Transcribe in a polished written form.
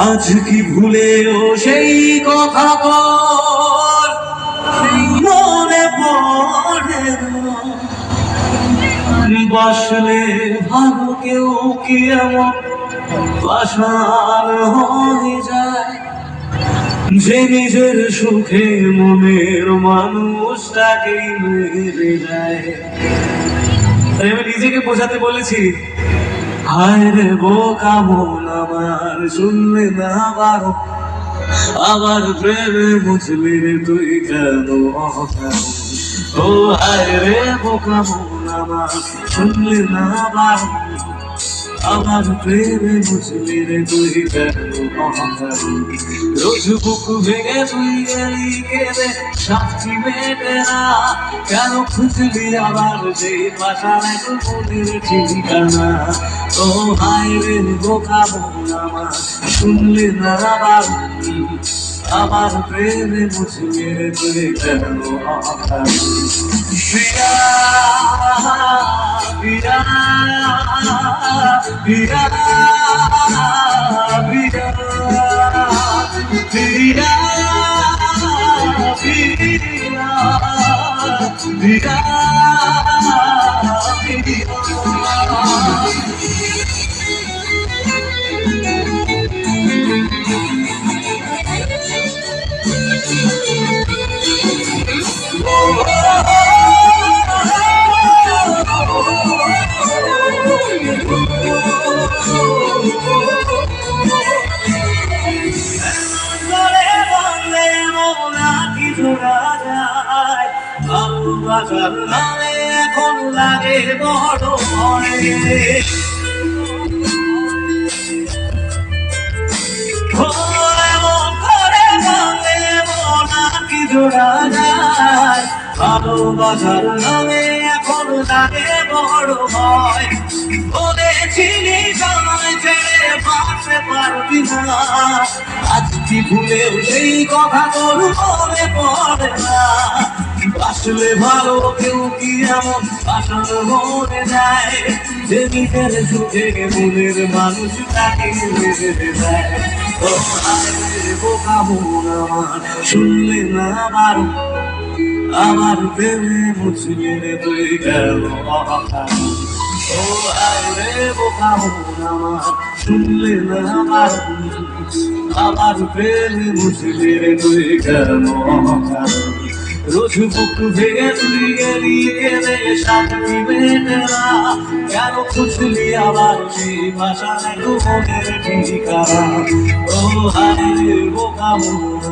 আজ কি ভুলেও সেই কথা তোর মনে পড়ে না? বাসলে ভালো কেউ কি এমন পাষাণ হয়ে যায় যে নিজের সুখে মনের মানুষটাকেই মেরে যায়। তাই আমি নিজেকে বোঝাতে বলেছি, হায় রে বোকা মন আমার, শুনলে না বারো আবার প্রেমে বুঝলি রে তুই কেন অকারণ। ও হায় রে বোকা মন আমার, শুনলে না বারো আমার প্রেমে বুঝলি রে তুই কেন অকারণ। রোজ বুক ভেঙে তুই গেলি কেঁদে, সাক্ষী মেটে না কেন খুঁজলি আবার যে পাশার এক মনের ঠিকানা। ও হায় রে বোকা মন আমার, শুনলি না আবার আমার প্রেমে বুঝলি রে তুই কেন অকারণ। প্রিয়া প্রিয়া প্রিয়া প্রিয়া প্রিয়া প্রিয়া ভালোবাসার নামে এখন লাগে বড় ভয়। এমন করে ভাঙলে মন কি জোড়া যায়, ভালোবাসার নামে এখন লাগে বড় ভয়। বলেছিলি সময় ছেড়ে বাঁচতে পারবি না, আজ কি ভুলেও সেই কথা তোর মনে পড়ে না? আসলে ভালো কেউ কি এমন পাষাণ মনে যায় যে নিজের সুখে মনের মানুষটাকে মেরে দেয়। ও হায় রে বোকা মন আমার, শুনলে না বারো আমার প্রেমে বুঝলি রে তুই কেন অকারণ। ও হায় রে বোকা মন আমার, শুনলে না বারো আমার প্রেমে বুঝলি রে তুই কেন অকারণ। রোজ বুক ভেঙে তুই গেলি কেঁদে, সাক্ষী মেটে না কেন খুঁজলি আবার সেই ভাষায় মনের ঠিকানা। ও হায় রে বোকা মন